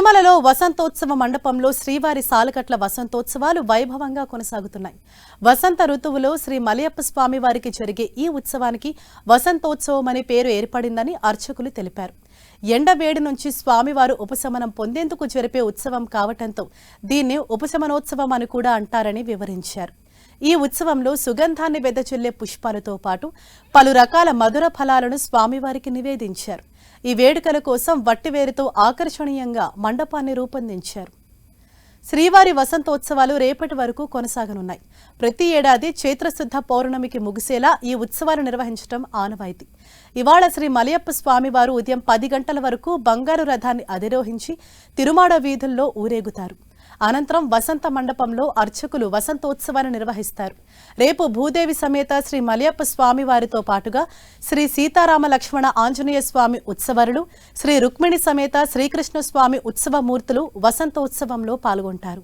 తిరుమలలో వసంతోత్సవ మండపంలో శ్రీవారి సాలకట్ల వసంతోత్సవాలు వైభవంగా కొనసాగుతున్నాయి. వసంత ఋతువులో శ్రీ మలయప్ప స్వామి వారికి జరిగే ఈ ఉత్సవానికి వసంతోత్సవం అనే పేరు ఏర్పడిందని అర్చకులు తెలిపారు. ఎండవేడి నుంచి స్వామివారు ఉపశమనం పొందేందుకు జరిపే ఉత్సవం కావటంతో దీన్ని ఉపశమనోత్సవం అని కూడా అంటారని వివరించారు. ఈ ఉత్సవంలో సుగంధాన్ని వెదజల్లే పుష్పాలతో పాటు పలు రకాల మధుర ఫలాలను స్వామివారికి నివేదించారు. ఈ వేడుకల కోసం వట్టివేరుతో ఆకర్షణీయంగా మండపాన్ని రూపొందించారు. శ్రీవారి వసంతోత్సవాలు రేపటి వరకు కొనసాగనున్నాయి. ప్రతి ఏడాది చైత్రశుద్ధ పౌర్ణమికి ముగిసేలా ఈ ఉత్సవాలు నిర్వహించడం ఆనవాయితీ. ఇవాళ శ్రీ మలయప్ప స్వామివారు ఉదయం 10 గంటల వరకు బంగారు రథాన్ని అధిరోహించి తిరుమాడ వీధుల్లో ఊరేగుతారు. అనంతరం వసంత మండపంలో అర్చకులు వసంతోత్సవాన్ని నిర్వహిస్తారు. రేపు భూదేవి సమేత శ్రీ మలయప్ప స్వామి వారితో పాటుగా శ్రీ సీతారామ లక్ష్మణ ఆంజనేయ స్వామి ఉత్సవరులు, శ్రీ రుక్మిణి సమేత శ్రీకృష్ణ స్వామి ఉత్సవమూర్తులు వసంతోత్సవంలో పాల్గొంటారు.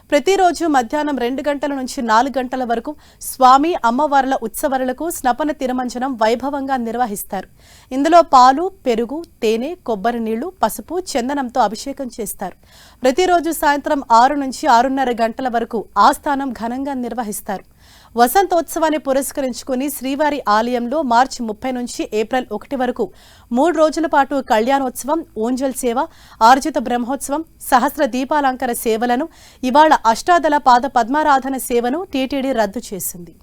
ప్రతిరోజు మధ్యాహ్నం 2 గంటల నుంచి 4 గంటల వరకు స్వామి అమ్మవార్ల ఉత్సవరులకు స్నపన తిరుమంజనం వైభవంగా నిర్వహిస్తారు. ఇందులో పాలు, పెరుగు, తేనె, కొబ్బరి నీళ్లు, పసుపు, చందనంతో అభిషేకం చేస్తారు. ప్రతిరోజు సాయంత్రం 6 నుంచి 6:30 గంటల వరకు ఆస్థానం ఘనంగా నిర్వహిస్తారు. వసంతోత్సవాన్ని పురస్కరించుకుని శ్రీవారి ఆలయంలో మార్చి 30 నుంచి ఏప్రిల్ 1 వరకు 3 రోజుల పాటు కళ్యాణోత్సవం, ఊంజల్ సేవ, ఆర్జిత బ్రహ్మోత్సవం, సహస్ర దీపాలంకర సేవలను, ఇవాళ అష్టాదళ పాద పద్మారాధన సేవను టీటీడీ రద్దు చేసింది.